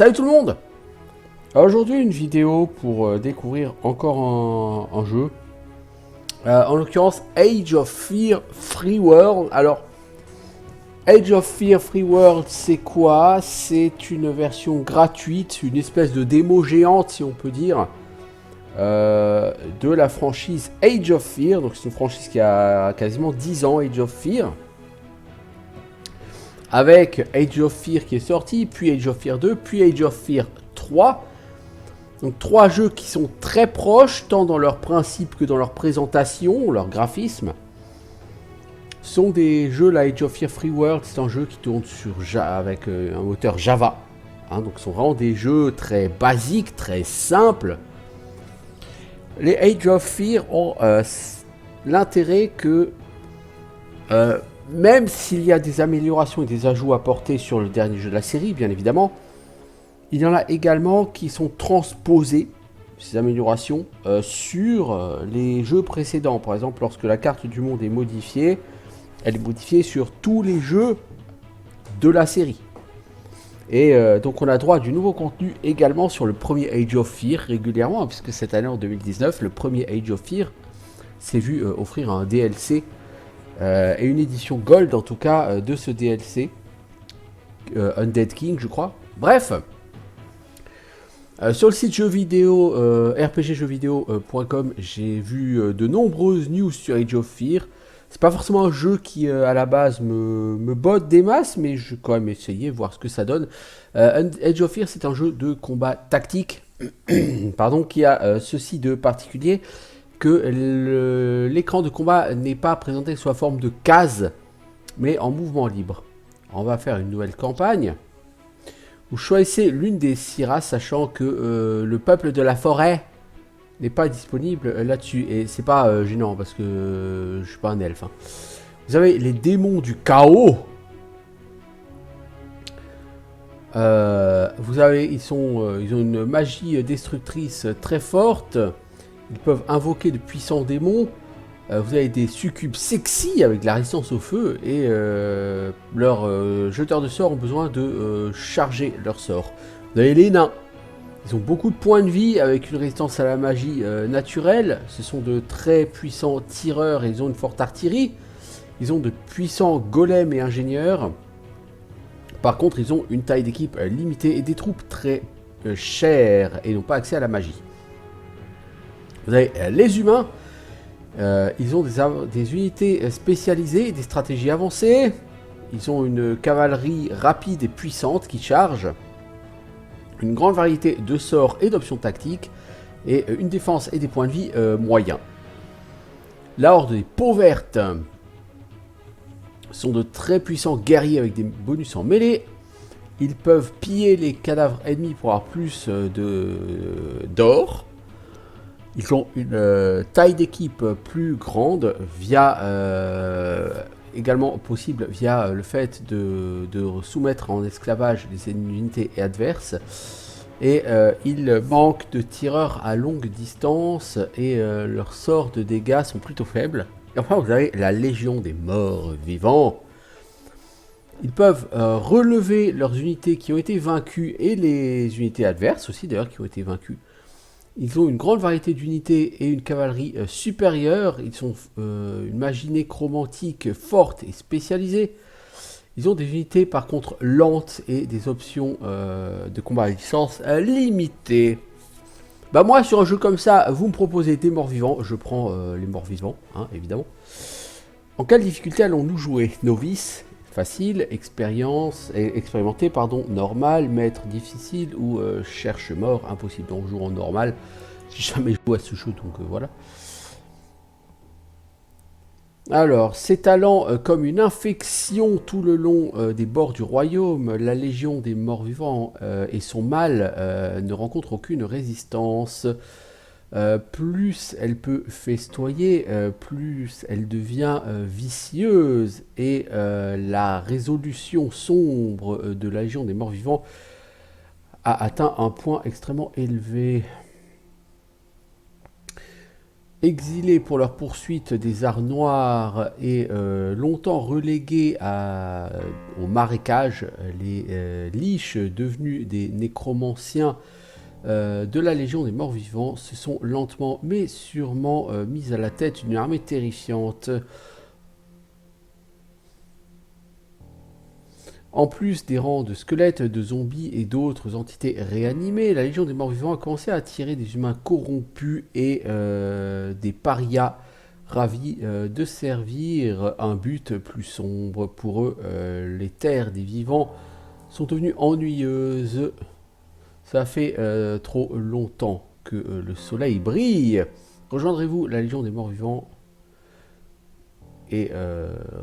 Salut tout le monde. Alors aujourd'hui une vidéo pour découvrir encore un jeu. En l'occurrence Age of Fear Free World. Alors Age of Fear Free World c'est quoi? C'est une version gratuite, une espèce de démo géante si on peut dire, de la franchise Age of Fear. Donc c'est une franchise qui a quasiment 10 ans, Age of Fear. Avec Age of Fear qui est sorti, puis Age of Fear 2, puis Age of Fear 3. Donc 3 jeux qui sont très proches, tant dans leur principe que dans leur présentation, leur graphisme. Ce sont des jeux, la Age of Fear Free World, c'est un jeu qui tourne sur avec un moteur Java. Donc ce sont vraiment des jeux très basiques, très simples. Les Age of Fear ont l'intérêt que... même s'il y a des améliorations et des ajouts apportés sur le dernier jeu de la série, bien évidemment, il y en a également qui sont transposés, ces améliorations, sur les jeux précédents. Par exemple, lorsque la carte du monde est modifiée, elle est modifiée sur tous les jeux de la série. Et donc on a droit à du nouveau contenu également sur le premier Age of Fear régulièrement, puisque cette année en 2019, le premier Age of Fear s'est vu offrir un DLC et une édition Gold en tout cas de ce DLC, Undead King je crois. Bref, sur le site jeux vidéo rpgjeuxvideo.com, j'ai vu de nombreuses news sur Age of Fear. C'est pas forcément un jeu qui à la base me botte des masses, mais je vais quand même essayer, voir ce que ça donne. Age of Fear, c'est un jeu de combat tactique pardon, qui a ceci de particulier, que l'écran de combat n'est pas présenté sous la forme de cases, mais en mouvement libre. On va faire une nouvelle campagne. Vous choisissez l'une des 6 races, sachant que le peuple de la forêt n'est pas disponible là-dessus. Et c'est pas gênant, parce que je suis pas un elfe. Vous avez les démons du chaos. Ils ont une magie destructrice très forte. Ils peuvent invoquer de puissants démons. Vous avez des succubes sexy avec de la résistance au feu. Et leurs jeteurs de sorts ont besoin de charger leurs sorts. Vous avez les nains. Ils ont beaucoup de points de vie avec une résistance à la magie naturelle. Ce sont de très puissants tireurs et ils ont une forte artillerie. Ils ont de puissants golems et ingénieurs. Par contre, ils ont une taille d'équipe limitée et des troupes très chères et n'ont pas accès à la magie. Vous avez les humains, ils ont des unités spécialisées et des stratégies avancées. Ils ont une cavalerie rapide et puissante qui charge. Une grande variété de sorts et d'options tactiques. Et une défense et des points de vie moyens. La horde des peaux vertes sont de très puissants guerriers avec des bonus en mêlée. Ils peuvent piller les cadavres ennemis pour avoir plus d'or. Ils ont une taille d'équipe plus grande également possible via le fait de soumettre en esclavage les unités adverses. Et ils manquent de tireurs à longue distance et leurs sorts de dégâts sont plutôt faibles. Et enfin vous avez la Légion des morts vivants. Ils peuvent relever leurs unités qui ont été vaincues et les unités adverses aussi d'ailleurs qui ont été vaincues. Ils ont une grande variété d'unités et une cavalerie supérieure. Ils ont une magie nécromantique forte et spécialisée. Ils ont des unités par contre lentes et des options de combat à licence limitées. Bah moi sur un jeu comme ça, vous me proposez des morts vivants, je prends les morts vivants, hein, évidemment. En quelle difficulté allons-nous jouer? Novice, facile, expérimenté, pardon, normal, maître, difficile ou cherche mort, impossible. Donc je joue en normal, j'ai jamais joué à ce jeu, donc voilà. Alors, s'étalant comme une infection tout le long des bords du royaume, la Légion des morts vivants et son mal ne rencontrent aucune résistance. Plus elle peut festoyer, plus elle devient vicieuse. Et la résolution sombre de la Légion des morts vivants a atteint un point extrêmement élevé. Exilés pour leur poursuite des arts noirs et longtemps relégués au marécage, les liches devenus des nécromanciens de la Légion des Morts Vivants se sont lentement mais sûrement mis à la tête d'une armée terrifiante. En plus des rangs de squelettes, de zombies et d'autres entités réanimées, la Légion des Morts Vivants a commencé à attirer des humains corrompus et des parias ravis de servir un but plus sombre. Pour eux, les terres des vivants sont devenues ennuyeuses. Ça fait trop longtemps que le soleil brille. Rejoindrez-vous la Légion des Morts Vivants et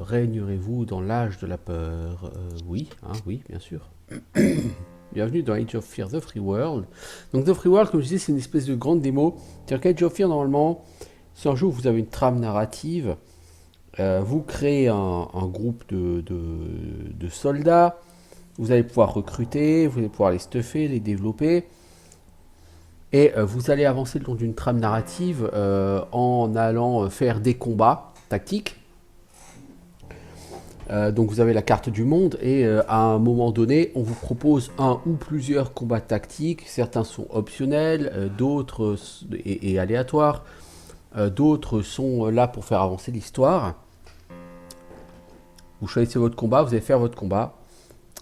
régnerez-vous dans l'âge de la peur. Oui, hein, oui, bien sûr. Bienvenue dans Age of Fear, The Free World. Donc The Free World, comme je disais, c'est une espèce de grande démo. C'est-à-dire qu'Age of Fear, normalement, c'est un jeu où vous avez une trame narrative. Vous créez un groupe de soldats. Vous allez pouvoir recruter, vous allez pouvoir les stuffer, les développer. Et vous allez avancer le long d'une trame narrative en allant faire des combats tactiques. Donc vous avez la carte du monde et à un moment donné, on vous propose un ou plusieurs combats tactiques. Certains sont optionnels, d'autres et aléatoires. D'autres sont là pour faire avancer l'histoire. Vous choisissez votre combat, vous allez faire votre combat.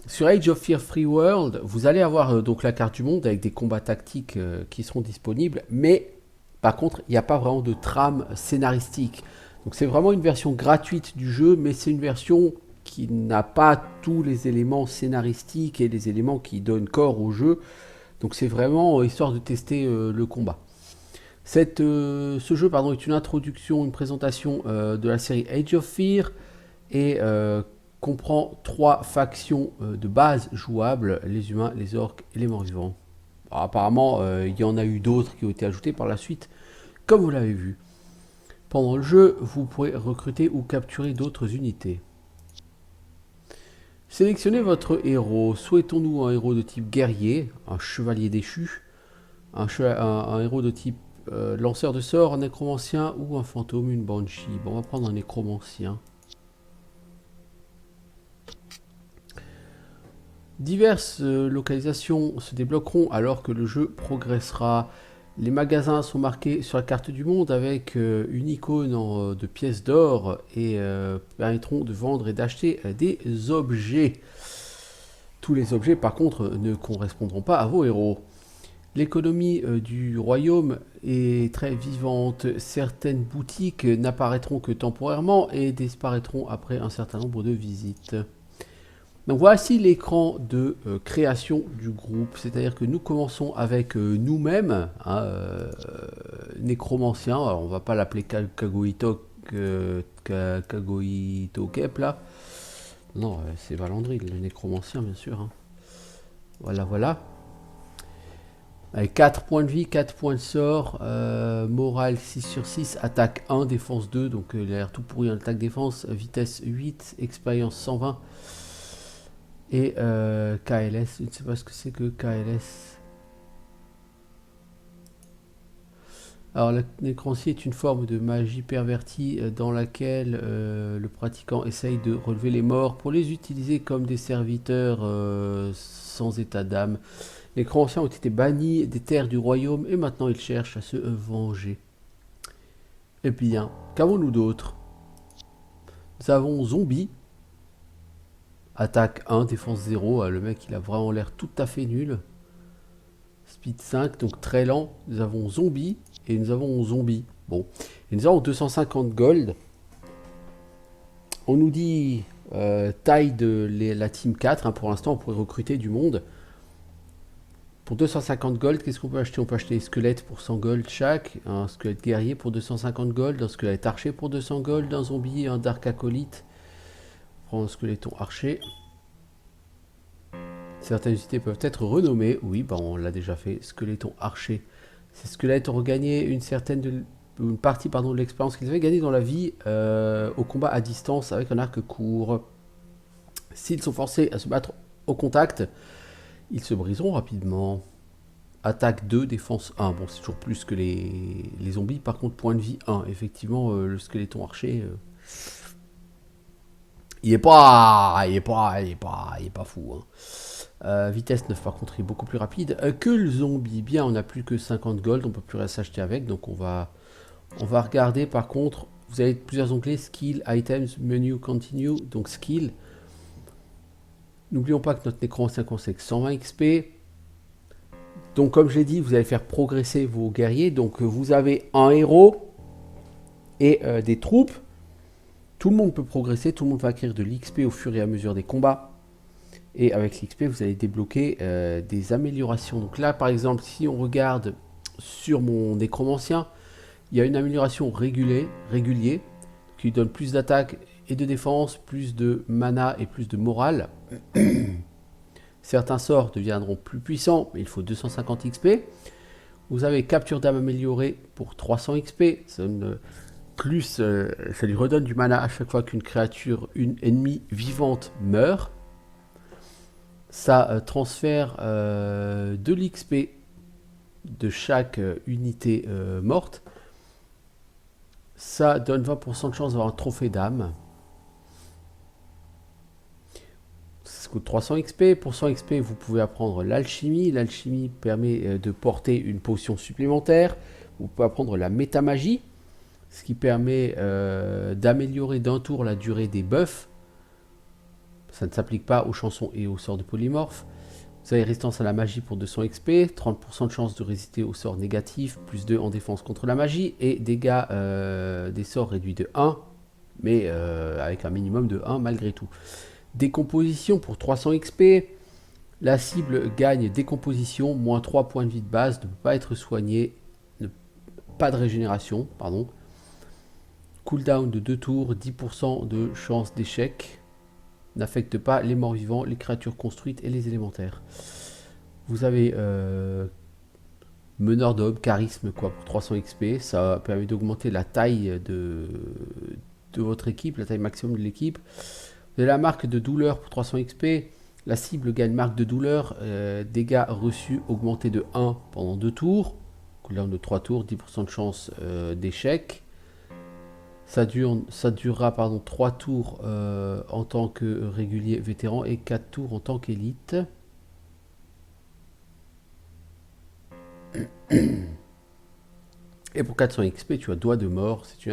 Sur Age of Fear Free World, vous allez avoir donc la carte du monde avec des combats tactiques qui seront disponibles. Mais par contre, il n'y a pas vraiment de trame scénaristique. Donc c'est vraiment une version gratuite du jeu, mais c'est une version qui n'a pas tous les éléments scénaristiques et les éléments qui donnent corps au jeu. Donc c'est vraiment histoire de tester le combat. Ce jeu est une introduction, une présentation de la série Age of Fear et comprend 3 factions de base jouables, les humains, les orques et les morts-vivants. Apparemment, il y en a eu d'autres qui ont été ajoutées par la suite, comme vous l'avez vu. Pendant le jeu, vous pourrez recruter ou capturer d'autres unités. Sélectionnez votre héros. Souhaitons-nous un héros de type guerrier, un chevalier déchu, un héros de type lanceur de sorts, un nécromancien ou un fantôme, une banshee. Bon, on va prendre un nécromancien. Diverses localisations se débloqueront alors que le jeu progressera. Les magasins sont marqués sur la carte du monde avec une icône de pièces d'or et permettront de vendre et d'acheter des objets. Tous les objets par contre ne correspondront pas à vos héros. L'économie du royaume est très vivante. Certaines boutiques n'apparaîtront que temporairement et disparaîtront après un certain nombre de visites. Donc voici l'écran de création du groupe, c'est-à-dire que nous commençons avec nous-mêmes, nécromancien, alors on va pas l'appeler Kagoito Kep là, non c'est Valandry le nécromancien bien sûr, hein. Voilà. Avec 4 points de vie, 4 points de sort, morale 6 sur 6, attaque 1, défense 2, donc il a l'air tout pourri en attaque défense, vitesse 8, expérience 120. Et KLS, je ne sais pas ce que c'est que KLS. Alors la nécromancie est une forme de magie pervertie dans laquelle le pratiquant essaye de relever les morts pour les utiliser comme des serviteurs sans état d'âme. Les nécromanciens ont été bannis des terres du royaume et maintenant ils cherchent à se venger. Et bien, qu'avons-nous d'autre? Nous avons Zombie. Attaque 1, défense 0. Le mec, il a vraiment l'air tout à fait nul. Speed 5, donc très lent. Nous avons Zombie et nous avons Zombie. Bon. Et nous avons 250 gold. On nous dit taille de la team 4. Hein, pour l'instant, on pourrait recruter du monde. Pour 250 gold, qu'est-ce qu'on peut acheter? On peut acheter des squelettes pour 100 gold chaque. Un squelette guerrier pour 250 gold. Un squelette archer pour 200 gold. Un zombie, un dark acolyte. Prends un squeletton archer. Certaines unités peuvent être renommées. Oui, bah on l'a déjà fait. Squeletton archer. Ces squelettes ont regagné une partie de l'expérience qu'ils avaient gagnée dans la vie au combat à distance avec un arc court. S'ils sont forcés à se battre au contact, ils se briseront rapidement. Attaque 2, défense 1. Bon, c'est toujours plus que les zombies. Par contre, point de vie 1. Effectivement, le squeletton archer, il est pas fou. Hein. Vitesse 9, par contre, il est beaucoup plus rapide que le zombie. Bien, on n'a plus que 50 gold, on peut plus rien s'acheter avec. Donc, on va regarder. Par contre, vous avez plusieurs onglets skill, items, menu, continue. Donc, skill. N'oublions pas que notre nécromancien conseille 120 XP. Donc, comme je l'ai dit, vous allez faire progresser vos guerriers. Donc, vous avez un héros et des troupes. Tout le monde peut progresser, tout le monde va acquérir de l'XP au fur et à mesure des combats. Et avec l'XP, vous allez débloquer des améliorations. Donc là, par exemple, si on regarde sur mon nécromancien, il y a une amélioration régulière qui donne plus d'attaque et de défense, plus de mana et plus de morale. Certains sorts deviendront plus puissants, mais il faut 250 XP. Vous avez capture d'âme améliorée pour 300 XP. Ça lui redonne du mana à chaque fois qu'une créature, une ennemie vivante meurt. Ça transfère de l'XP de chaque unité morte. Ça donne 20% de chance d'avoir un trophée d'âme. Ça coûte 300 XP. Pour 100 XP, vous pouvez apprendre l'alchimie. L'alchimie permet de porter une potion supplémentaire. Vous pouvez apprendre la métamagie, ce qui permet d'améliorer d'un tour la durée des buffs. Ça ne s'applique pas aux chansons et aux sorts de polymorphes. Vous avez résistance à la magie pour 200 XP, 30% de chance de résister aux sorts négatifs, plus 2 en défense contre la magie, et dégâts des sorts réduits de 1, mais avec un minimum de 1 malgré tout. Décomposition pour 300 XP, la cible gagne décomposition, moins 3 points de vie de base, ne peut pas être soigné, pas de régénération, pardon. Cooldown de 2 tours, 10% de chance d'échec. N'affecte pas les morts vivants, les créatures construites et les élémentaires. Vous avez meneur d'hommes, charisme quoi, pour 300 XP. Ça permet d'augmenter la taille de votre équipe, la taille maximum de l'équipe. Vous avez la marque de douleur pour 300 XP. La cible gagne marque de douleur. Dégâts reçus augmentés de 1 pendant 2 tours. Cooldown de 3 tours, 10% de chance d'échec. Ça durera 3 tours en tant que régulier vétéran et 4 tours en tant qu'élite. Et pour 400 XP, tu as doigt de mort. C'est une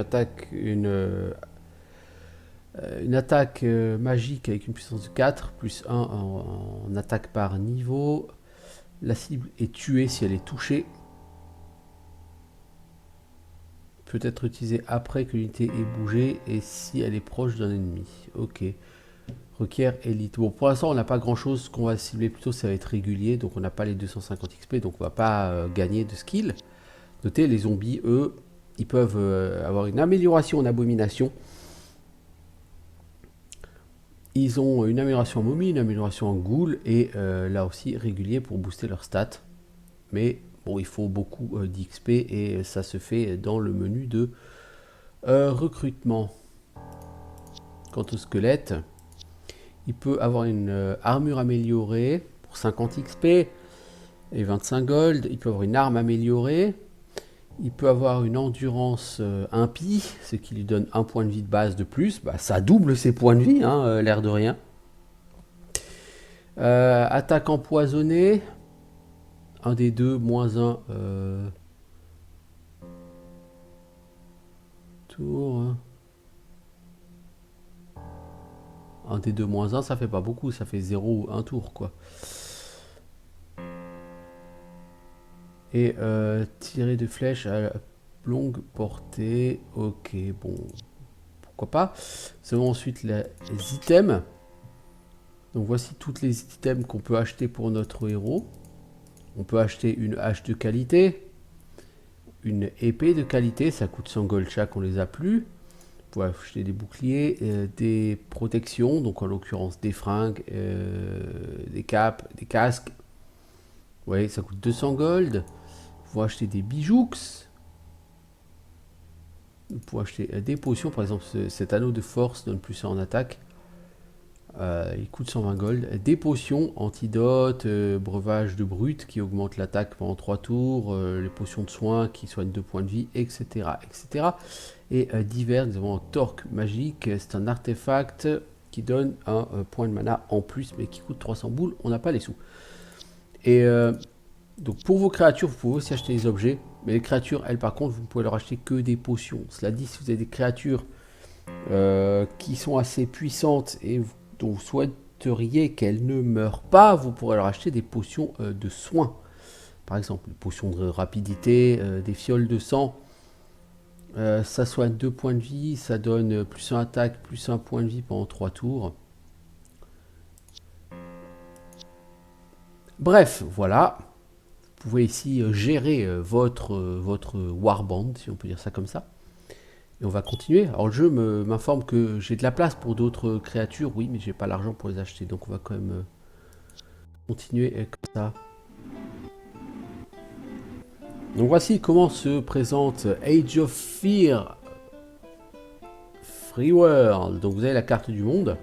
attaque magique avec une puissance de 4, plus 1 en attaque par niveau. La cible est tuée si elle est touchée. Peut être utilisée après que l'unité ait bougé et si elle est proche d'un ennemi. Ok. Requiert élite. Bon, pour l'instant, on n'a pas grand chose. Ce qu'on va cibler plutôt, ça va être régulier. Donc, on n'a pas les 250 XP. Donc, on va pas gagner de skill. Notez, les zombies, eux, ils peuvent avoir une amélioration en abomination. Ils ont une amélioration en momie, une amélioration en ghoul. Et là aussi, régulier pour booster leurs stats. Mais bon, il faut beaucoup d'XP et ça se fait dans le menu de recrutement. Quant au squelette, il peut avoir une armure améliorée pour 50 XP et 25 gold. Il peut avoir une arme améliorée. Il peut avoir une endurance impie, ce qui lui donne un point de vie de base de plus. Bah, ça double ses points de vie, hein, l'air de rien. Attaque empoisonnée. Un des deux, moins 1 tour. Hein. Un des deux, moins 1, ça fait pas beaucoup, ça fait 0 ou 1 tour, quoi. Et tirer de flèches à longue portée. Ok, bon, pourquoi pas. Nous avons ensuite les items. Donc voici toutes les items qu'on peut acheter pour notre héros. On peut acheter une hache de qualité, une épée de qualité, ça coûte 100 gold chaque, on les a plus. Vous pouvez acheter des boucliers, des protections, donc en l'occurrence des fringues, des capes, des casques. Vous voyez, ça coûte 200 gold. Vous pouvez acheter des bijoux. Vous pouvez acheter des potions, par exemple cet anneau de force donne plus 1 en attaque. Il coûte 120 gold. Des potions, antidote, breuvage de brut qui augmente l'attaque pendant 3 tours, les potions de soins qui soignent 2 points de vie, etc. etc. Et divers, nous avons un torque magique, c'est un artefact qui donne un point de mana en plus, mais qui coûte 300 boules, on n'a pas les sous. Et donc pour vos créatures, vous pouvez aussi acheter des objets, mais les créatures, elles par contre, vous ne pouvez leur acheter que des potions. Cela dit, si vous avez des créatures qui sont assez puissantes et dont vous souhaiteriez qu'elles ne meurent pas, vous pourrez leur acheter des potions de soins. Par exemple, des potions de rapidité, des fioles de sang. Ça soigne 2 points de vie, ça donne plus 1 attaque, plus 1 point de vie pendant 3 tours. Bref, voilà. Vous pouvez ici gérer votre warband, si on peut dire ça comme ça. Et on va continuer. Alors le jeu m'informe que j'ai de la place pour d'autres créatures, oui, mais j'ai pas l'argent pour les acheter. Donc on va quand même continuer comme ça. Donc voici comment se présente Age of Fear Free World. Donc vous avez la carte du monde.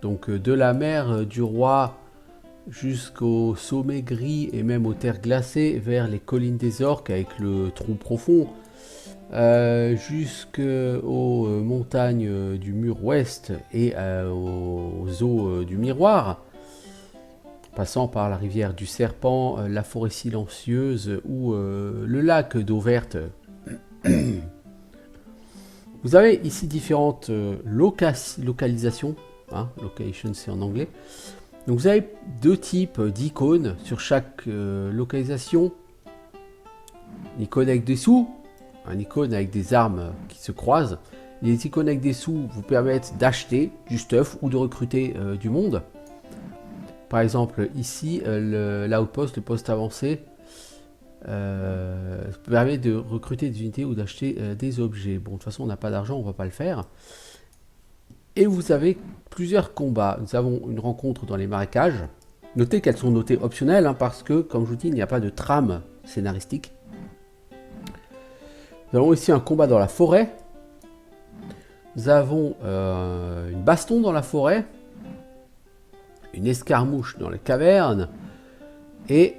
Donc de la mer du roi jusqu'au sommet gris et même aux terres glacées, vers les collines des orques avec le trou profond, jusqu'aux montagnes du mur ouest et aux eaux du miroir, passant par la rivière du serpent, la forêt silencieuse ou le lac d'eau verte. Vous avez ici différentes localisations, hein, location c'est en anglais. Donc vous avez 2 types d'icônes sur chaque localisation. Une icône avec des sous, une icône avec des armes qui se croisent. Les icônes avec des sous vous permettent d'acheter du stuff ou de recruter du monde. Par exemple ici, l'outpost, le poste avancé, permet de recruter des unités ou d'acheter des objets. Bon, de toute façon on n'a pas d'argent, on ne va pas le faire. Et vous avez plusieurs combats. Nous avons une rencontre dans les marécages. Notez qu'elles sont notées optionnelles, hein, parce que, comme je vous dis, il n'y a pas de trame scénaristique. Nous avons ici un combat dans la forêt. Nous avons une baston dans la forêt. Une escarmouche dans les cavernes. Et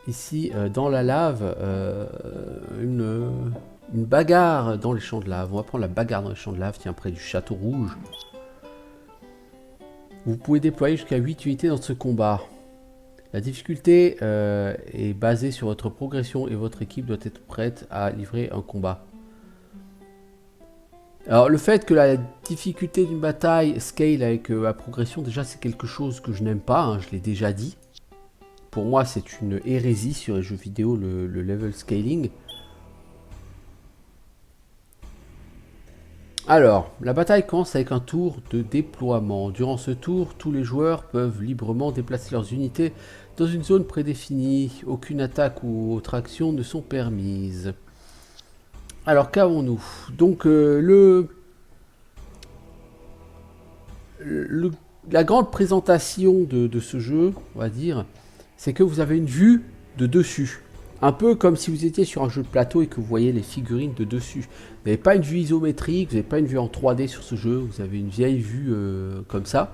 ici, dans la lave, une bagarre dans les champs de lave. On va prendre la bagarre dans les champs de lave, tiens, près du château rouge. Vous pouvez déployer jusqu'à 8 unités dans ce combat. La difficulté est basée sur votre progression et votre équipe doit être prête à livrer un combat. Alors le fait que la difficulté d'une bataille scale avec la progression, déjà c'est quelque chose que je n'aime pas, hein, je l'ai déjà dit. Pour moi c'est une hérésie sur les jeux vidéo, le level scaling. Alors, la bataille commence avec un tour de déploiement. Durant ce tour, tous les joueurs peuvent librement déplacer leurs unités dans une zone prédéfinie. Aucune attaque ou autre action ne sont permises. Alors, qu'avons-nous? Donc, la grande présentation de ce jeu, on va dire, c'est que vous avez une vue de dessus. Un peu comme si vous étiez sur un jeu de plateau et que vous voyez les figurines de dessus. Vous n'avez pas une vue isométrique, vous n'avez pas une vue en 3D sur ce jeu, vous avez une vieille vue comme ça.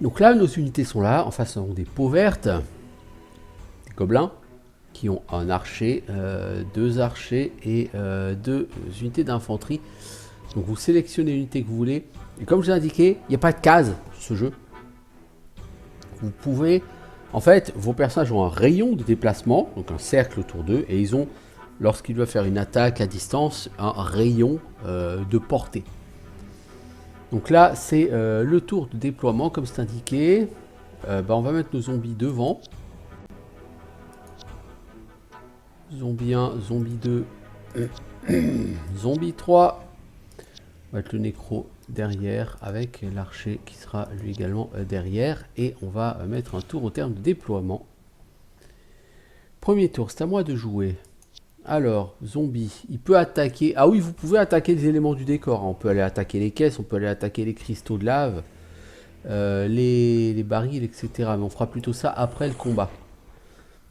Donc là, nos unités sont là. En face, on a des peaux vertes, des gobelins, qui ont un archer, 2 archers et 2 unités d'infanterie. Donc vous sélectionnez l'unité que vous voulez. Et comme je l'ai indiqué, il n'y a pas de case sur ce jeu. Vous pouvez, en fait, vos personnages ont un rayon de déplacement, donc un cercle autour d'eux, et ils ont, lorsqu'ils doivent faire une attaque à distance, un rayon de portée. Donc là, c'est le tour de déploiement, comme c'est indiqué. On va mettre nos zombies devant. Zombie 1, zombie 2, zombie 3. On va mettre le nécro derrière avec l'archer qui sera lui également derrière. Et on va mettre un tour au terme de déploiement. Premier tour, c'est à moi de jouer. Alors, zombie, il peut attaquer... Ah oui, vous pouvez attaquer les éléments du décor. On peut aller attaquer les caisses, on peut aller attaquer les cristaux de lave, les barils, etc. Mais on fera plutôt ça après le combat.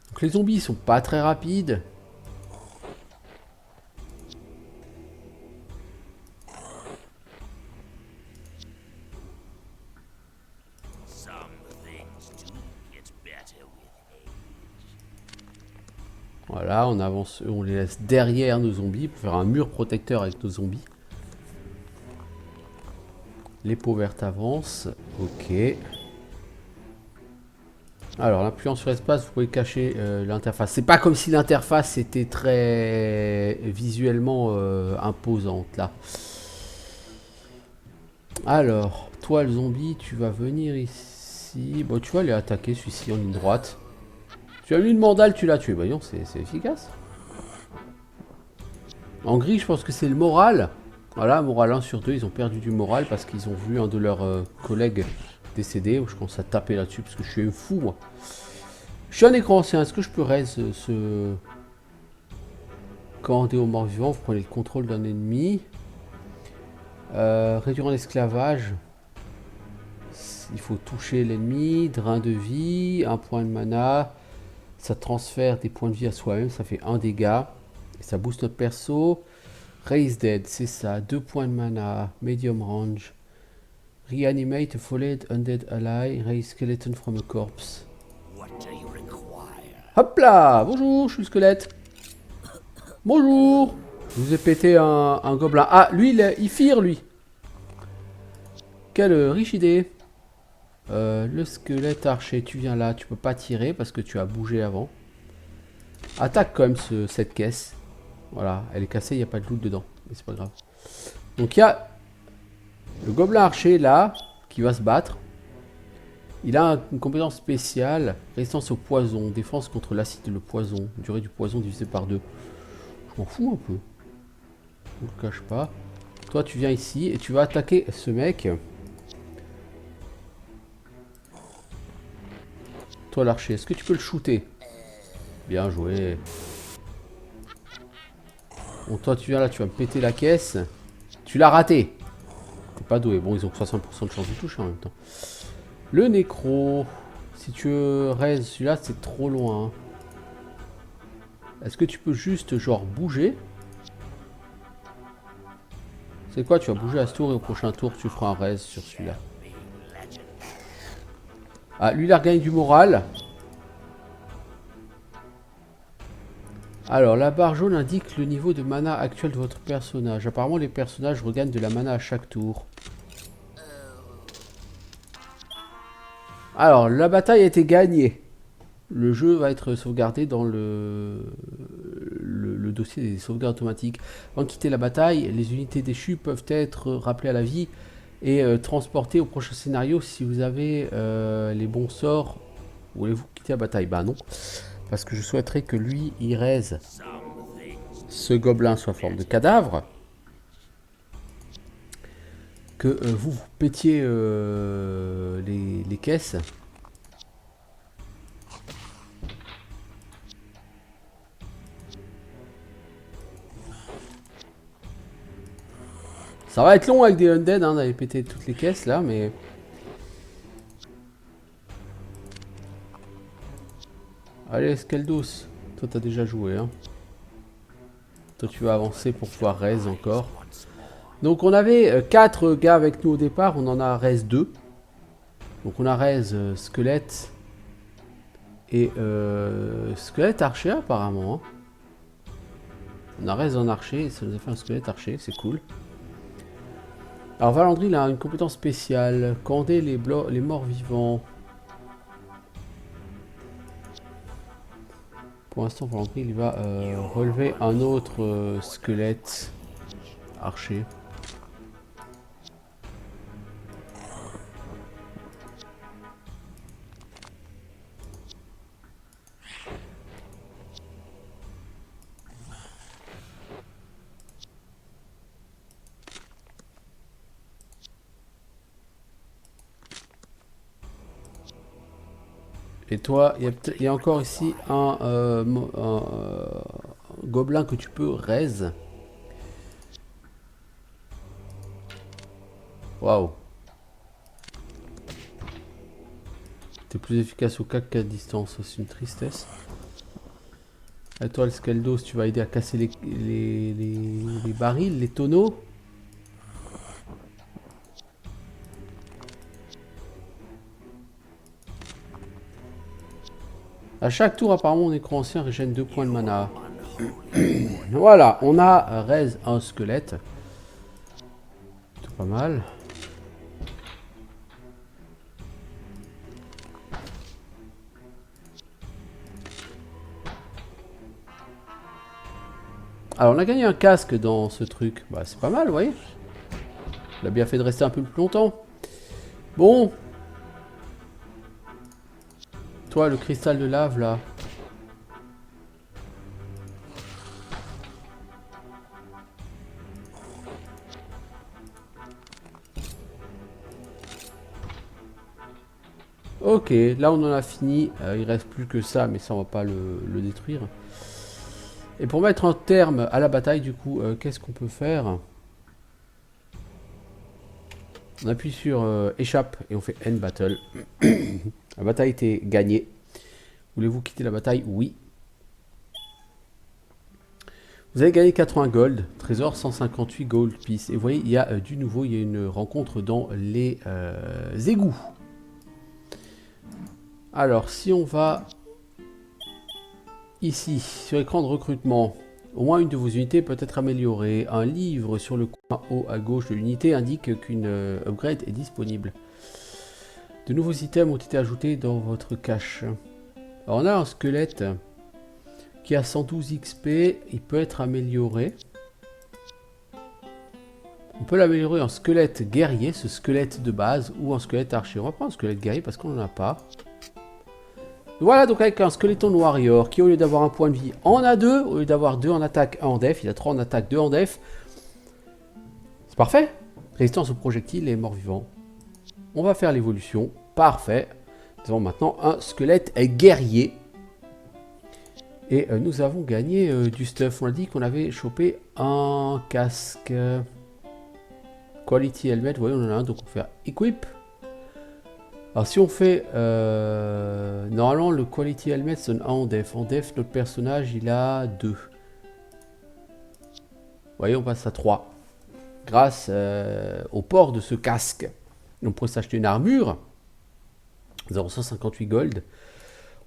Donc les zombies sont pas très rapides. Voilà, on avance, on les laisse derrière nos zombies pour faire un mur protecteur avec nos zombies. Les peaux vertes avancent. Ok. Alors, l'influence sur l'espace, vous pouvez cacher l'interface. C'est pas comme si l'interface était très visuellement imposante là. Alors, toi le zombie, tu vas venir ici. Bon, tu vas aller attaquer celui-ci en ligne droite. Tu as mis une mandale, tu l'as tué. Voyons, c'est efficace. En gris, je pense que c'est le moral. Voilà, moral 1 sur 2, ils ont perdu du moral parce qu'ils ont vu un de leurs collègues décédé. Je commence à taper là-dessus parce que je suis un fou, moi. Je suis un écran ancien. Est-ce que je peux raise ce... Commander aux morts vivants, vous prenez le contrôle d'un ennemi. Réduire en esclavage. Il faut toucher l'ennemi. Drain de vie. 1 point de mana. Ça transfère des points de vie à soi-même. Ça fait 1 dégât. Et ça booste notre perso. Raise Dead, c'est ça. 2 points de mana. Medium range. Reanimate a fallen undead ally. Raise skeleton from a corpse. Hop là! Bonjour, je suis le squelette. Bonjour! Je vous ai pété un gobelin. Ah, lui, il fire, lui. Quelle riche idée. Le squelette archer, tu viens là. Tu peux pas tirer parce que tu as bougé avant. Attaque quand même cette caisse. Voilà, elle est cassée, il n'y a pas de loot dedans. Mais c'est pas grave. Donc il y a le gobelin archer là, qui va se battre. Il a une compétence spéciale, résistance au poison, défense contre l'acide et le poison, durée du poison divisée par 2. Je m'en fous un peu. Je ne le cache pas. Toi tu viens ici et tu vas attaquer ce mec. Toi l'archer, est-ce que tu peux le shooter? Bien joué. Bon toi tu viens là, tu vas me péter la caisse. Tu l'as raté. T'es pas doué. Bon ils ont 60% de chance de toucher en même temps. Le nécro. Si tu raises celui-là, c'est trop loin. Est-ce que tu peux juste genre bouger? C'est quoi? Tu vas bouger à ce tour et au prochain tour tu feras un raise sur celui-là. Ah, lui il a regagné du moral. Alors la barre jaune indique le niveau de mana actuel de votre personnage. Apparemment les personnages regagnent de la mana à chaque tour. Alors la bataille a été gagnée. Le jeu va être sauvegardé dans le dossier des sauvegardes automatiques. Avant de quitter la bataille, les unités déchues peuvent être rappelées à la vie et transportées au prochain scénario si vous avez les bons sorts. Voulez-vous quitter la bataille? Bah non. Parce que je souhaiterais que lui, il raise ce gobelin sous forme de cadavre. Que vous pétiez les caisses. Ça va être long avec des undead, hein, d'aller péter toutes les caisses là, mais... Allez, Skeldos, toi t'as déjà joué, hein. Toi tu vas avancer pour pouvoir raise encore. Donc on avait 4 gars avec nous au départ, on en a raise 2. Donc on a raise squelette et squelette archer apparemment. Hein. On a raise un archer, ça nous a fait un squelette archer, c'est cool. Alors Valandry il a une compétence spéciale, commander les morts vivants. Pour l'instant Valandry il va relever un autre squelette archer. Et toi, il y a encore ici un gobelin que tu peux raise. Waouh. T'es plus efficace au cac qu'à distance, c'est une tristesse. Et toi, le Skeldos, tu vas aider à casser les barils, les tonneaux. À chaque tour, apparemment, mon écran ancien régène 2 points de mana. Voilà, on a raise un squelette. C'est pas mal. Alors, on a gagné un casque dans ce truc. Bah, c'est pas mal, vous voyez. Il a bien fait de rester un peu plus longtemps. Bon. Toi, le cristal de lave, là. Ok, là on en a fini. Il reste plus que ça, mais ça on va pas le détruire. Et pour mettre un terme à la bataille, du coup, qu'est-ce qu'on peut faire? On appuie sur échappe et on fait end battle. La bataille était gagnée. Voulez-vous quitter la bataille? Oui. Vous avez gagné 80 gold, trésor 158 gold piece. Et vous voyez, il y a du nouveau, il y a une rencontre dans les égouts. Alors, si on va ici, sur l'écran de recrutement, au moins une de vos unités peut être améliorée. Un livre sur le coin haut à gauche de l'unité indique qu'une upgrade est disponible. De nouveaux items ont été ajoutés dans votre cache. Alors, on a un squelette qui a 112 XP, il peut être amélioré. On peut l'améliorer en squelette guerrier, ce squelette de base, ou en squelette archer. On va prendre un squelette guerrier parce qu'on n'en a pas. Voilà, donc avec un skeleton warrior qui, au lieu d'avoir un point de vie, en a 2. Au lieu d'avoir 2 en attaque, 1 en def. Il a 3 en attaque, 2 en def. C'est parfait. Résistance aux projectiles et mort-vivant. On va faire l'évolution. Parfait. Nous avons maintenant un squelette guerrier. Et nous avons gagné du stuff. On a dit qu'on avait chopé un casque. Quality helmet. Vous voyez, on en a un. Donc on va faire equip. Alors si on fait... normalement, le Quality Helmet sonne 1 en def. En def, notre personnage, il a 2. Vous voyez, on passe à 3. Grâce au port de ce casque. On pourrait s'acheter une armure. Nous avons 158 gold.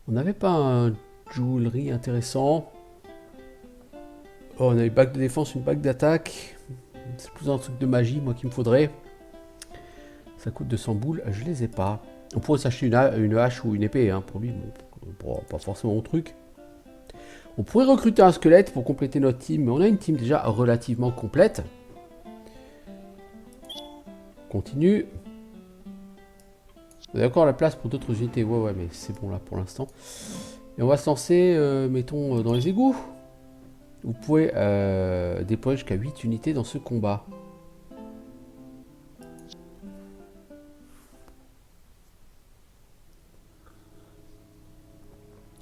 On n'avait pas un jewelry intéressant. Oh, on a une bague de défense, une bague d'attaque. C'est plus un truc de magie, moi, qu'il me faudrait. Ça coûte 200 boules. Je les ai pas. On pourrait s'acheter une hache ou une épée, hein, pour lui, bon, pas forcément mon truc. On pourrait recruter un squelette pour compléter notre team, mais on a une team déjà relativement complète. Continue. Vous avez encore la place pour d'autres unités, ouais, mais c'est bon là pour l'instant. Et on va se lancer, mettons, dans les égouts. Vous pouvez déployer jusqu'à 8 unités dans ce combat.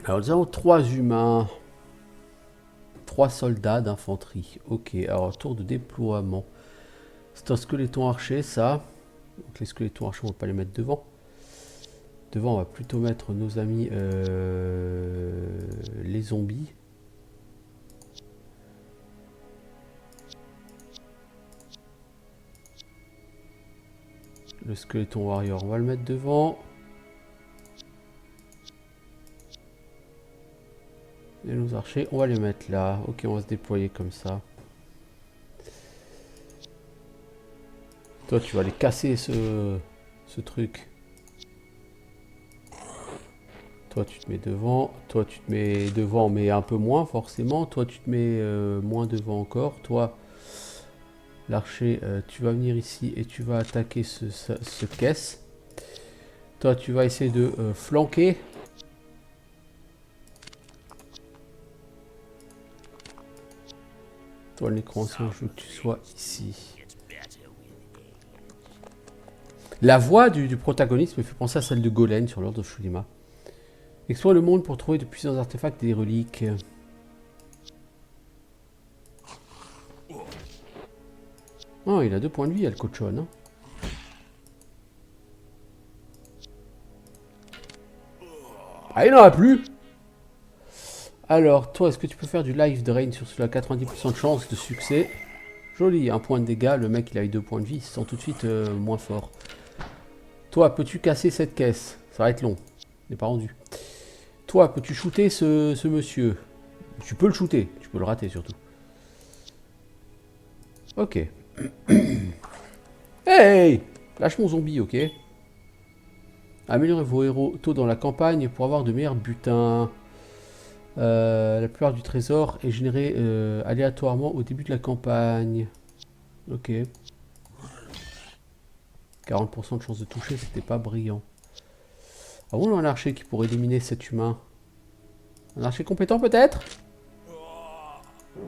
Alors nous avons 3 humains, 3 soldats d'infanterie. Ok, alors tour de déploiement. C'est un skeleton archer ça. Donc les squelettons archers on va pas les mettre devant. Devant on va plutôt mettre nos amis les zombies. Le skeleton warrior on va le mettre devant. Et nos archers, on va les mettre là. Ok, on va se déployer comme ça. Toi, tu vas aller casser ce truc. Toi, tu te mets devant. Toi, tu te mets devant, mais un peu moins forcément. Toi, tu te mets moins devant encore. Toi, l'archer, tu vas venir ici et tu vas attaquer ce caisse. Toi, tu vas essayer de flanquer. Toi, l'écran, je veux que tu sois ici. La voix du protagoniste me fait penser à celle de Golem sur Lord of Shulima. Explore le monde pour trouver de puissants artefacts et des reliques. Oh, il a 2 points de vie, le cochon. Hein. Ah, il n'en a plus. Alors, toi, est-ce que tu peux faire du live drain sur celui-là? 90% de chance de succès. Joli, 1 point de dégâts. Le mec, il a eu 2 points de vie. Il se sent tout de suite moins fort. Toi, peux-tu casser cette caisse? Ça va être long. Il n'est pas rendu. Toi, peux-tu shooter ce monsieur? Tu peux le shooter, tu peux le rater surtout. Ok. Hey! Lâche mon zombie, ok? Améliorez vos héros tôt dans la campagne pour avoir de meilleurs butins. La plupart du trésor est généré aléatoirement au début de la campagne. Ok. 40% de chance de toucher, c'était pas brillant. Ah bon, un archer qui pourrait éliminer cet humain. Un archer compétent peut-être?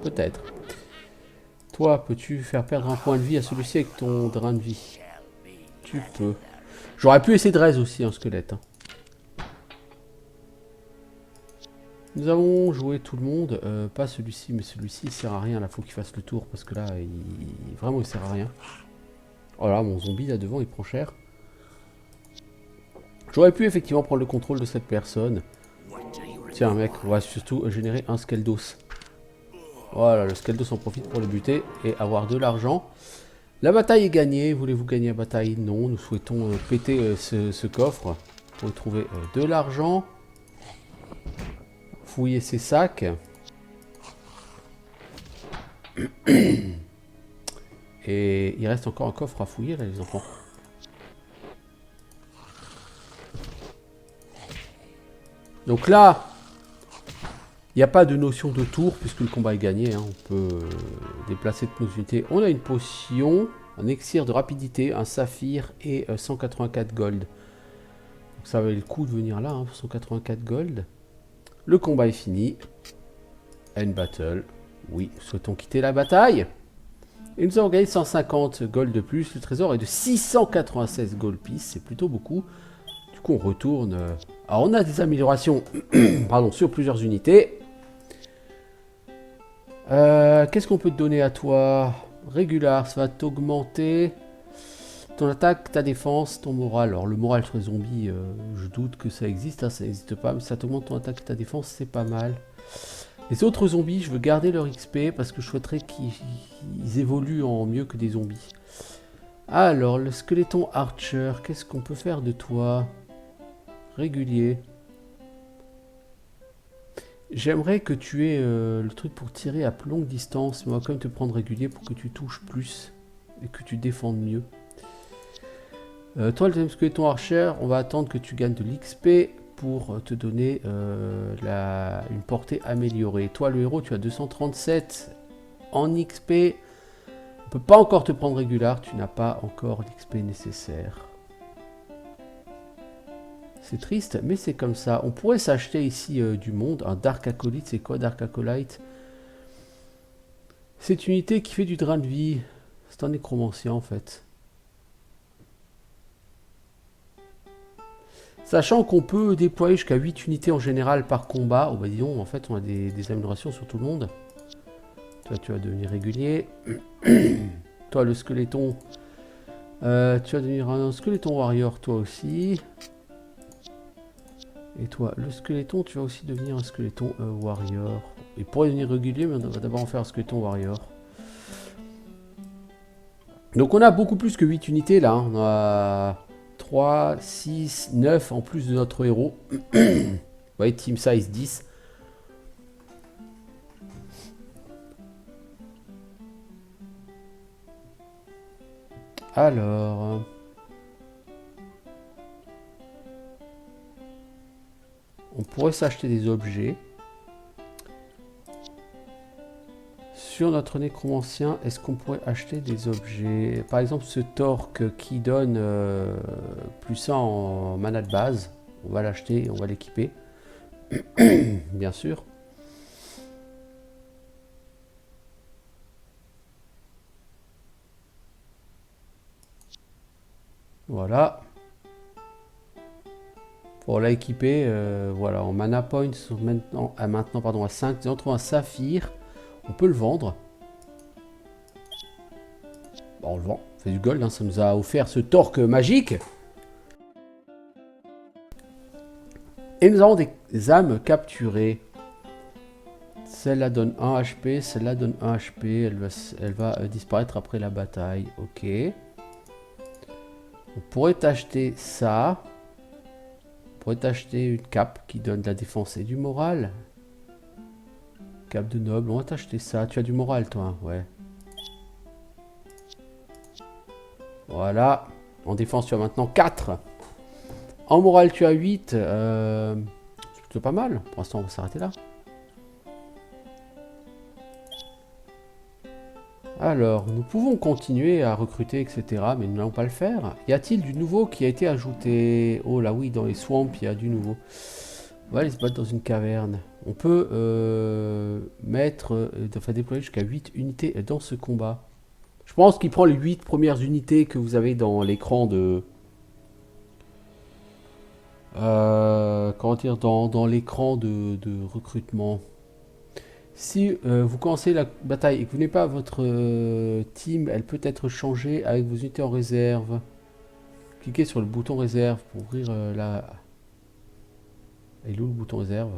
Peut-être. Toi, peux-tu faire perdre un point de vie à celui-ci avec ton drain de vie? Tu peux. J'aurais pu essayer de raise aussi un squelette. Hein. Nous avons joué tout le monde. Pas celui-ci, mais celui-ci il sert à rien. Là, faut qu'il fasse le tour parce que là, vraiment il sert à rien. Oh là, mon zombie là devant, il prend cher. J'aurais pu effectivement prendre le contrôle de cette personne. Tiens, mec, on va surtout générer un Skeldos. Voilà, le Skeldos en profite pour le buter et avoir de l'argent. La bataille est gagnée. Voulez-vous gagner la bataille? Non, nous souhaitons péter ce coffre pour trouver de l'argent. Fouiller ces sacs. Et il reste encore un coffre à fouiller là, les enfants. Donc là, il n'y a pas de notion de tour puisque le combat est gagné. Hein. On peut déplacer toutes nos unités. On a une potion, un elixir de rapidité, un saphir et 184 gold. Donc ça valait le coup de venir là, hein, 184 gold. Le combat est fini. End battle. Oui, souhaitons quitter la bataille. Et nous avons gagné 150 gold de plus. Le trésor est de 696 gold piece. C'est plutôt beaucoup. Du coup, on retourne. Alors, on a des améliorations pardon, sur plusieurs unités. Qu'est-ce qu'on peut te donner à toi? Régular, ça va t'augmenter ton attaque, ta défense, ton moral. Alors, le moral sur les zombies, je doute que ça existe. Hein, ça n'existe pas. Mais ça t'augmente ton attaque et ta défense, c'est pas mal. Les autres zombies, je veux garder leur XP parce que je souhaiterais qu'ils évoluent en mieux que des zombies. Alors, le squeletton archer, qu'est-ce qu'on peut faire de toi? Régulier. J'aimerais que tu aies le truc pour tirer à plus longue distance, mais on va quand même te prendre régulier pour que tu touches plus et que tu défendes mieux. Toi, le squeletton archer, on va attendre que tu gagnes de l'XP pour te donner une portée améliorée. Toi, le héros, tu as 237 en XP. On ne peut pas encore te prendre régulier, tu n'as pas encore l'XP nécessaire. C'est triste, mais c'est comme ça. On pourrait s'acheter ici du monde. Un Dark Acolyte, c'est quoi Dark Acolyte? C'est une unité qui fait du drain de vie. C'est un nécromancien en fait. Sachant qu'on peut déployer jusqu'à 8 unités en général par combat. Oh bah disons, en fait on a des améliorations sur tout le monde. Toi tu vas devenir régulier. Toi le squeletton. Tu vas devenir un squeletton warrior toi aussi. Et toi, le squeletton, tu vas aussi devenir un squeletton warrior. Il pourrait devenir régulier, mais on va d'abord en faire un squeletton warrior. Donc on a beaucoup plus que 8 unités là. Hein. On a 3, 6, 9 en plus de notre héros. Vous voyez, team size 10. Alors... on pourrait s'acheter des objets. Sur notre nécromancien, est-ce qu'on pourrait acheter des objets? Par exemple, ce torque qui donne plus 1 en mana de base. On va l'acheter, on va l'équiper. Bien sûr. Voilà. Pour l'équiper, voilà, en mana points, maintenant pardon, à 5. Nous avons trouvé un saphir. On peut le vendre. Bon, on le vend. On fait du gold, hein, ça nous a offert ce torque magique. Et nous avons des âmes capturées. Celle-là donne 1 HP, celle-là donne 1 HP. Elle va disparaître après la bataille. Ok. On pourrait acheter ça. pourrait t'acheter une cape qui donne de la défense et du moral. Cape de noble, on va t'acheter ça. Tu as du moral, toi, ouais. Voilà. En défense, tu as maintenant 4. En moral, tu as 8. C'est plutôt pas mal. Pour l'instant, on va s'arrêter là. Alors, nous pouvons continuer à recruter, etc. Mais nous n'allons pas le faire. Y a-t-il du nouveau qui a été ajouté? Oh là oui, dans les swamps, il y a du nouveau. On va aller se battre dans une caverne. On peut déployer jusqu'à 8 unités dans ce combat. Je pense qu'il prend les 8 premières unités que vous avez dans l'écran de... comment dire, dans l'écran de recrutement. Si vous commencez la bataille et que vous n'avez pas votre team, elle peut être changée avec vos unités en réserve. Cliquez sur le bouton réserve pour ouvrir la... Et où le bouton réserve?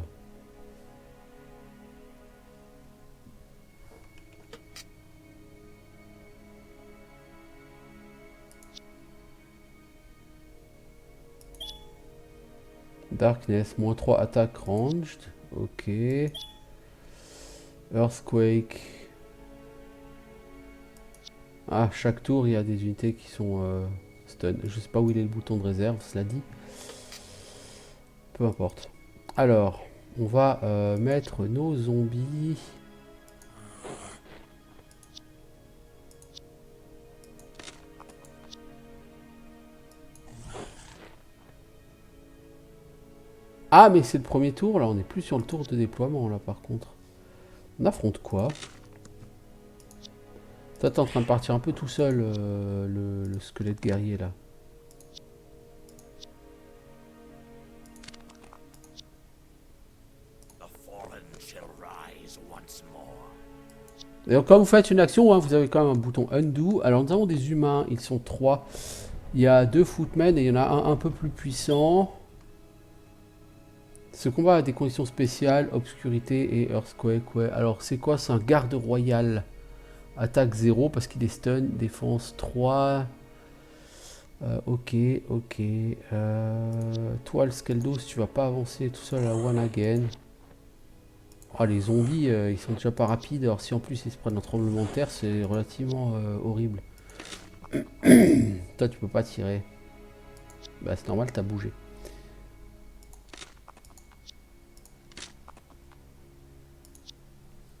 Darkness, -3 attaque ranged. Ok. Earthquake. Ah, chaque tour, il y a des unités qui sont stun. Je sais pas où il est le bouton de réserve, cela dit. Peu importe. Alors, on va mettre nos zombies. Ah, mais c'est le premier tour, là. On n'est plus sur le tour de déploiement, là, par contre. On affronte quoi? Toi, t'es en train de partir un peu tout seul, le squelette guerrier, là. Et quand vous faites une action, hein, vous avez quand même un bouton undo. Alors, nous avons des humains, ils sont 3. Il y a 2 footmen et il y en a un peu plus puissant. Ce combat a des conditions spéciales, obscurité et earthquake. Ouais. Alors, c'est quoi? C'est un garde royal. Attaque 0 parce qu'il est stun. Défense 3. Ok, ok. Toi, le Skeldos, tu vas pas avancer tout seul à one again. Oh, les zombies, ils sont déjà pas rapides. Alors, si en plus ils se prennent un tremblement de terre, c'est relativement horrible. Toi, tu peux pas tirer. Bah, c'est normal, t'as bougé.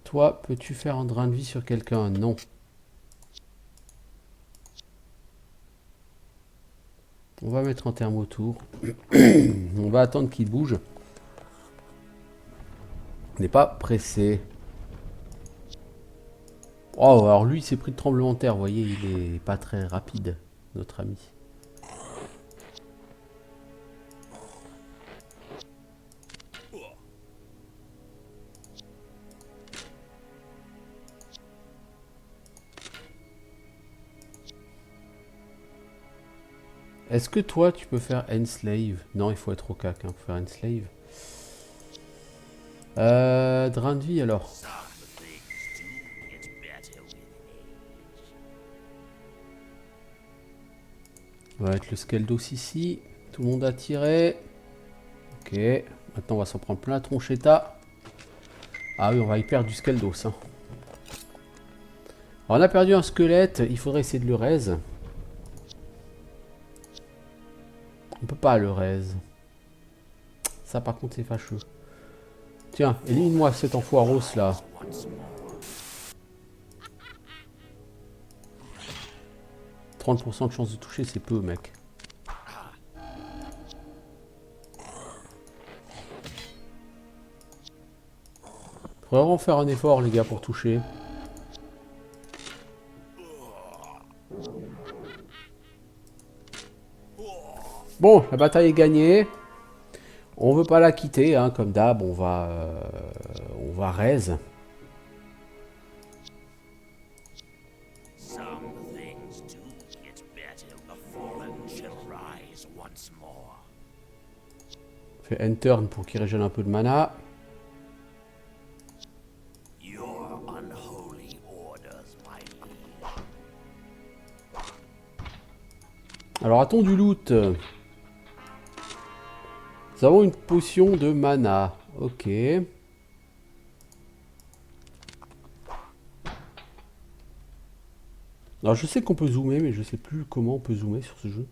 Toi, peux-tu faire un drain de vie sur quelqu'un? Non. On va mettre un terme autour. On va attendre qu'il bouge. On n'est pas pressé. Oh, alors lui, il s'est pris de tremblement de terre. Vous voyez, il est pas très rapide, notre ami. Est-ce que toi, tu peux faire Enslave? Non, il faut être au cac hein, pour faire Enslave. Drain de vie alors. On va mettre le Skeldos ici. Tout le monde a tiré. Ok. Maintenant, on va s'en prendre plein la tronchetta. Ah oui, on va y perdre du Skeldos. Hein. Alors, on a perdu un squelette. Il faudrait essayer de le raise. On peut pas le raise. Ça, par contre, c'est fâcheux. Tiens, élimine-moi cet enfoiros là. « 30% de chance de toucher, c'est peu, mec. Faudrait vraiment faire un effort, les gars, pour toucher. Bon, la bataille est gagnée. On veut pas la quitter, hein, comme d'hab, on va raise. Fait enter pour qu'il régène un peu de mana. Alors, a-t-on du loot? Nous avons une potion de mana. Ok. Alors je sais qu'on peut zoomer, mais je sais plus comment on peut zoomer sur ce jeu.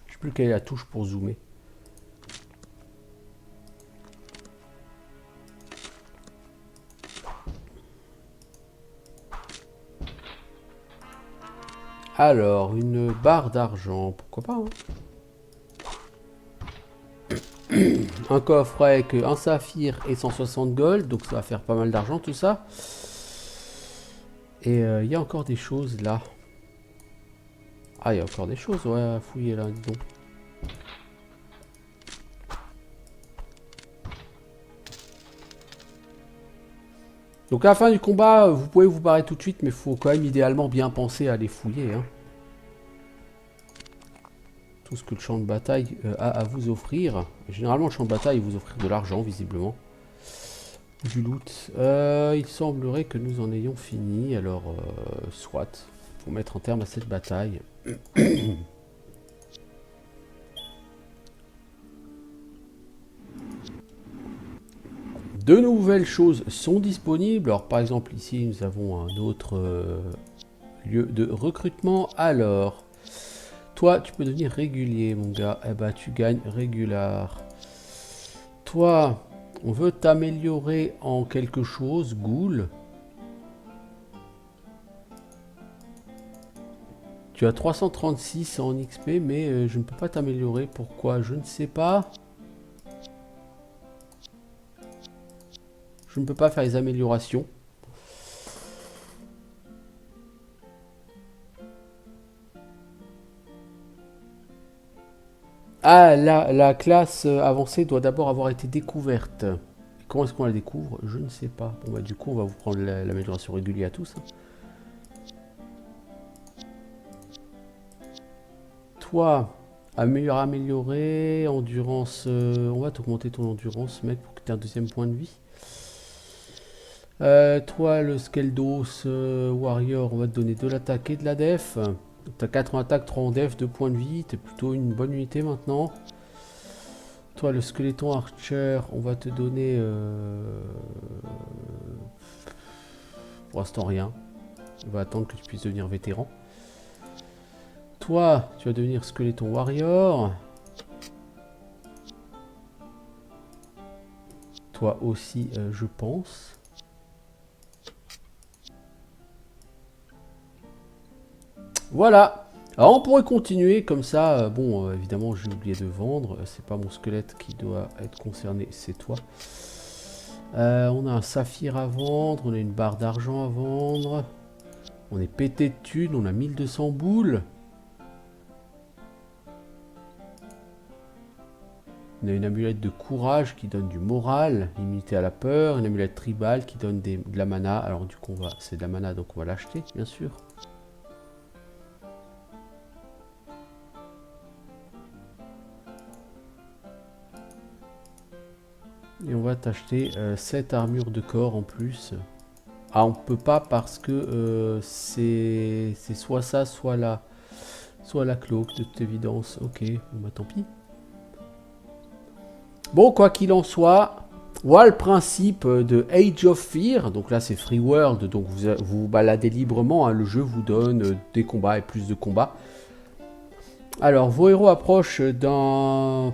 Je sais plus quelle est la touche pour zoomer. Alors, une barre d'argent, pourquoi pas, hein. Un coffre avec un saphir et 160 gold, donc ça va faire pas mal d'argent tout ça. Et il y a encore des choses là. Ah, il y a encore des choses, ouais, à fouiller là, dis donc. Donc à la fin du combat, vous pouvez vous barrer tout de suite, mais il faut quand même idéalement bien penser à les fouiller, hein. Tout ce que le champ de bataille a à vous offrir. Généralement, le champ de bataille vous offre de l'argent, visiblement. Du loot. Il semblerait que nous en ayons fini, alors soit. Pour mettre un terme à cette bataille. De nouvelles choses sont disponibles. Alors par exemple ici nous avons un autre lieu de recrutement. Alors, toi tu peux devenir régulier mon gars. Eh bah tu gagnes régular. Toi, on veut t'améliorer en quelque chose, Ghoul. Tu as 336 en XP, mais je ne peux pas t'améliorer. Pourquoi? Je ne sais pas. Je ne peux pas faire les améliorations. Ah, la classe avancée doit d'abord avoir été découverte. Et comment est-ce qu'on la découvre? Je ne sais pas. Bon bah du coup on va vous prendre l'amélioration régulière à tous, hein. Toi, améliorer, endurance, on va t'augmenter ton endurance, mec, pour que tu aies un deuxième point de vie. Toi, le Skeldos Warrior, on va te donner de l'attaque et de la def. T'as 4 en attaque, 3 en def, 2 points de vie, t'es plutôt une bonne unité maintenant. Toi, le Skeleton Archer, on va te donner... pour l'instant rien. On va attendre que tu puisses devenir vétéran. Toi, tu vas devenir Skeleton Warrior. Toi aussi, je pense. Voilà. Alors on pourrait continuer comme ça. Bon, évidemment, j'ai oublié de vendre. C'est pas mon squelette qui doit être concerné, c'est toi. On a un saphir à vendre. On a une barre d'argent à vendre. On est pété de thunes. On a 1200 boules. On a une amulette de courage qui donne du moral, immunité à la peur. Une amulette tribale qui donne de la mana. Alors du coup, c'est de la mana, donc on va l'acheter, bien sûr. Et on va t'acheter 7 armures de corps en plus. Ah, on peut pas parce que c'est soit ça, soit la cloque, de toute évidence. Ok, bon bah tant pis. Bon, quoi qu'il en soit, voilà le principe de Age of Fear. Donc là, c'est Free World, donc vous vous baladez librement, hein. Le jeu vous donne des combats et plus de combats. Alors, vos héros approchent d'un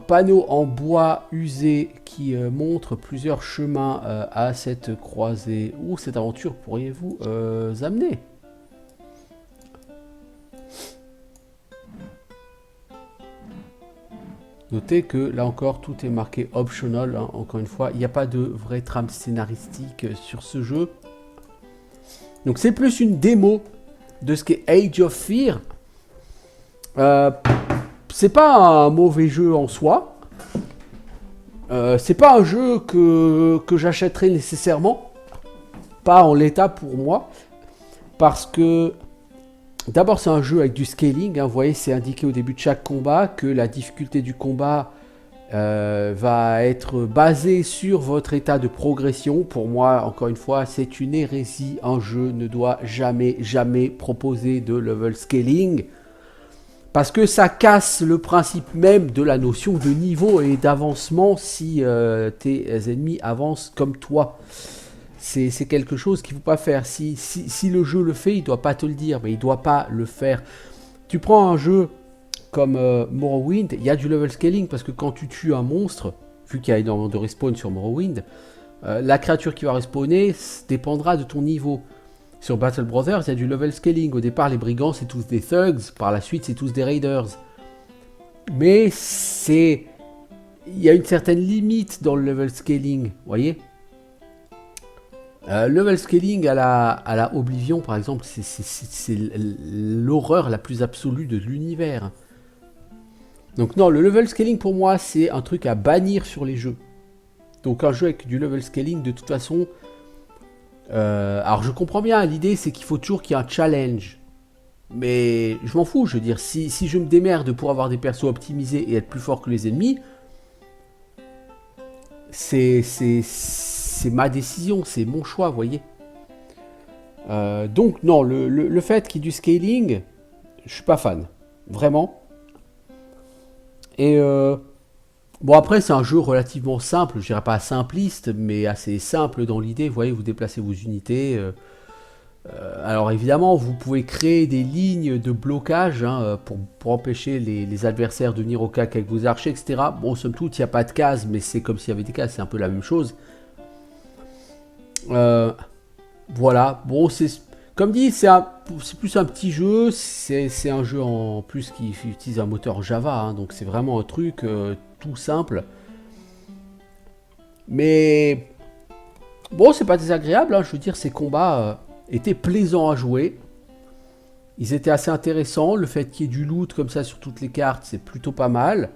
panneau en bois usé qui montre plusieurs chemins à cette croisée. Où cette aventure pourriez-vous amener? Notez que là encore tout est marqué optional, hein. Encore une fois, il n'y a pas de vraie trame scénaristique sur ce jeu. Donc c'est plus une démo de ce qu'est Age of Fear. C'est pas un mauvais jeu en soi. C'est pas un jeu que j'achèterais nécessairement. Pas en l'état pour moi. Parce que d'abord, c'est un jeu avec du scaling, hein. Vous voyez, c'est indiqué au début de chaque combat que la difficulté du combat va être basée sur votre état de progression. Pour moi, encore une fois, c'est une hérésie. Un jeu ne doit jamais proposer de level scaling. Parce que ça casse le principe même de la notion de niveau et d'avancement si tes ennemis avancent comme toi. C'est quelque chose qu'il ne faut pas faire. Si le jeu le fait, il ne doit pas te le dire, mais il ne doit pas le faire. Tu prends un jeu comme Morrowind, il y a du level scaling, parce que quand tu tues un monstre, vu qu'il y a énormément de respawn sur Morrowind, la créature qui va respawner dépendra de ton niveau. Sur Battle Brothers, il y a du level scaling. Au départ, les brigands, c'est tous des thugs. Par la suite, c'est tous des raiders. Mais il y a une certaine limite dans le level scaling, vous voyez. Level scaling à la Oblivion, par exemple, c'est l'horreur la plus absolue de l'univers. Donc non, le level scaling, pour moi, c'est un truc à bannir sur les jeux. Donc un jeu avec du level scaling, de toute façon... alors je comprends bien, l'idée c'est qu'il faut toujours qu'il y ait un challenge. Mais je m'en fous, je veux dire, si je me démerde pour avoir des persos optimisés et être plus fort que les ennemis, c'est ma décision, c'est mon choix, vous voyez. Donc non, le fait qu'il y ait du scaling, je suis pas fan, vraiment. Et bon, après c'est un jeu relativement simple, je dirais pas simpliste, mais assez simple dans l'idée. Vous voyez, vous déplacez vos unités. Alors évidemment, vous pouvez créer des lignes de blocage pour empêcher les adversaires de venir au cac avec vos archers, etc. Bon, somme toute, il n'y a pas de cases, mais c'est comme s'il y avait des cases, c'est un peu la même chose. Voilà, bon, comme dit, c'est plus un petit jeu, c'est un jeu en plus qui utilise un moteur Java, donc c'est vraiment un truc tout simple. Mais bon, c'est pas désagréable, je veux dire, ces combats étaient plaisants à jouer. Ils étaient assez intéressants, le fait qu'il y ait du loot comme ça sur toutes les cartes, c'est plutôt pas mal.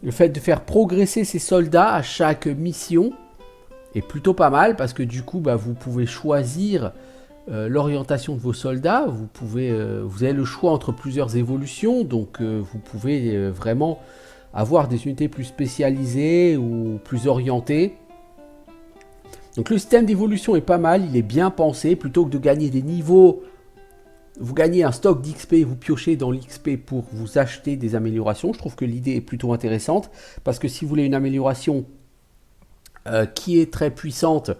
Le fait de faire progresser ses soldats à chaque mission est plutôt pas mal, parce que du coup, vous pouvez choisir l'orientation de vos soldats, vous avez le choix entre plusieurs évolutions, donc vous pouvez vraiment avoir des unités plus spécialisées ou plus orientées. Donc le système d'évolution est pas mal, il est bien pensé. Plutôt que de gagner des niveaux, vous gagnez un stock d'XP, vous piochez dans l'XP pour vous acheter des améliorations. Je trouve que l'idée est plutôt intéressante, parce que si vous voulez une amélioration qui est très puissante,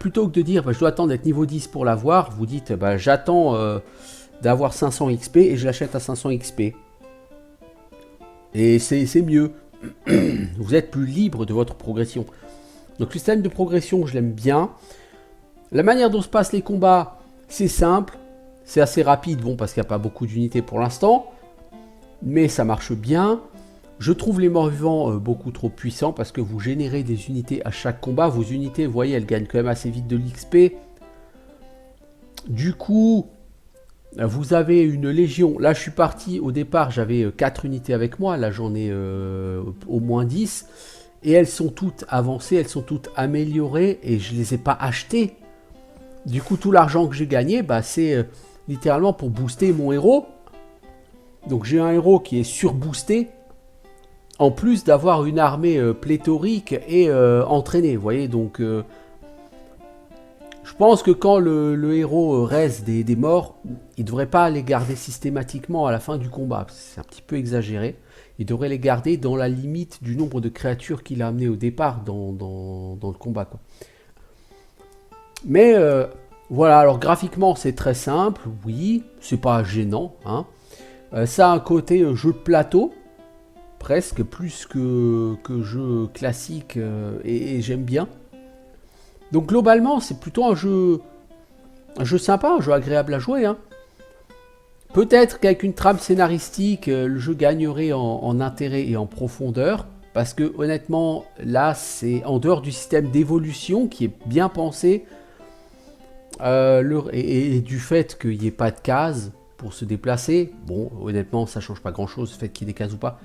plutôt que de dire je dois attendre d'être niveau 10 pour l'avoir, vous dites j'attends d'avoir 500 XP et je l'achète à 500 XP. Et c'est mieux. Vous êtes plus libre de votre progression. Donc le système de progression, je l'aime bien. La manière dont se passent les combats, c'est simple. C'est assez rapide, bon, parce qu'il n'y a pas beaucoup d'unités pour l'instant. Mais ça marche bien. Je trouve les morts-vivants beaucoup trop puissants, parce que vous générez des unités à chaque combat. Vos unités, vous voyez, elles gagnent quand même assez vite de l'XP. Du coup, vous avez une légion. Là, je suis parti, au départ, j'avais 4 unités avec moi. Là, j'en ai au moins 10. Et elles sont toutes avancées, elles sont toutes améliorées. Et je ne les ai pas achetées. Du coup, tout l'argent que j'ai gagné, c'est littéralement pour booster mon héros. Donc, j'ai un héros qui est surboosté. En plus d'avoir une armée pléthorique et entraînée. Vous voyez, donc... je pense que quand le héros reste des morts, il ne devrait pas les garder systématiquement à la fin du combat. C'est un petit peu exagéré. Il devrait les garder dans la limite du nombre de créatures qu'il a amené au départ dans le combat, quoi. Mais voilà, alors graphiquement c'est très simple, oui, c'est pas gênant. Ça a un côté jeu de plateau, presque plus que jeu classique, et j'aime bien. Donc globalement, c'est plutôt un jeu sympa, un jeu agréable à jouer. Peut-être qu'avec une trame scénaristique, le jeu gagnerait en intérêt et en profondeur. Parce que honnêtement, là, c'est en dehors du système d'évolution qui est bien pensé. Et du fait qu'il n'y ait pas de cases pour se déplacer. Bon, honnêtement, ça change pas grand-chose, le fait qu'il y ait des cases ou pas.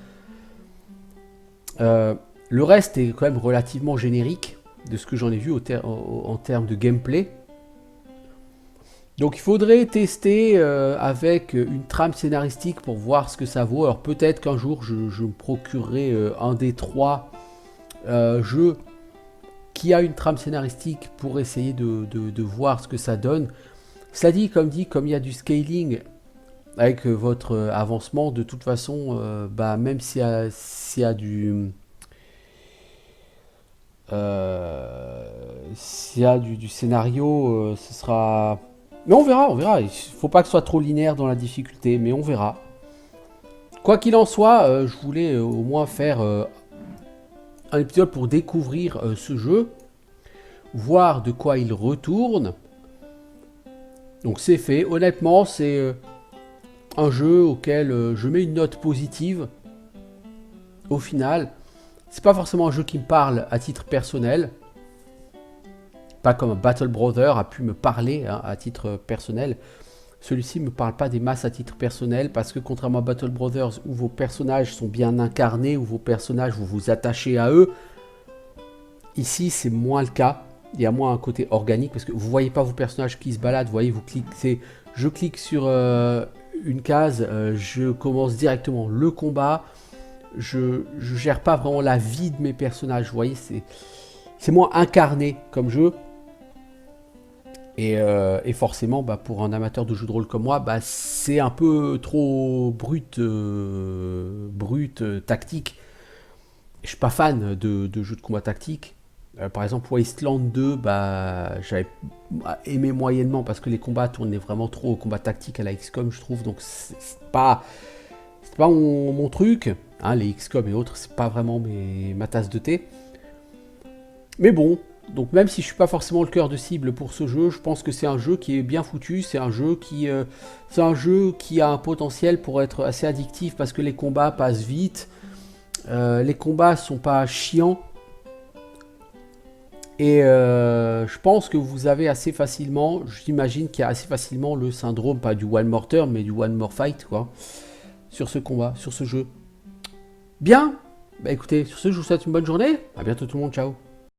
Le reste est quand même relativement générique, de ce que j'en ai vu en termes de gameplay. Donc il faudrait tester avec une trame scénaristique pour voir ce que ça vaut. Alors peut-être qu'un jour je me procurerai un des 3 jeux qui a une trame scénaristique pour essayer de voir ce que ça donne. Cela dit, comme il y a du scaling, avec votre avancement, de toute façon, bah, même s'il y a du scénario, ce sera... Mais on verra, on verra. Il faut pas que ce soit trop linéaire dans la difficulté, mais on verra. Quoi qu'il en soit, je voulais au moins faire un épisode pour découvrir ce jeu, voir de quoi il retourne. Donc c'est fait. Honnêtement, c'est un jeu auquel je mets une note positive. Au final, c'est pas forcément un jeu qui me parle à titre personnel. Pas comme Battle Brother a pu me parler hein, à titre personnel. Celui-ci ne me parle pas des masses à titre personnel parce que contrairement à Battle Brothers où vos personnages sont bien incarnés, où vos personnages vous vous attachez à eux, ici c'est moins le cas. Il y a moins un côté organique parce que vous voyez pas vos personnages qui se baladent. Vous voyez, vous cliquez, je clique sur une case, je commence directement le combat. Je gère pas vraiment la vie de mes personnages. Vous voyez, c'est moins incarné comme jeu. Et forcément, bah, pour un amateur de jeux de rôle comme moi, bah, c'est un peu trop brut, tactique. Je suis pas fan de jeux de combat tactique. Par exemple, Wasteland 2, bah, j'avais aimé moyennement parce que les combats tournaient vraiment trop au combat tactique à la XCOM, je trouve. Donc c'est pas mon truc. Hein, les XCOM et autres, c'est pas vraiment ma tasse de thé. Mais bon. Donc même si je suis pas forcément le cœur de cible pour ce jeu, je pense que c'est un jeu qui est bien foutu, c'est un jeu qui a un potentiel pour être assez addictif parce que les combats passent vite, les combats sont pas chiants et je pense que vous avez assez facilement, j'imagine qu'il y a assez facilement le syndrome pas du one more turn mais du one more fight quoi sur ce combat, sur ce jeu. Bien, bah écoutez, sur ce je vous souhaite une bonne journée, à bientôt tout le monde, ciao.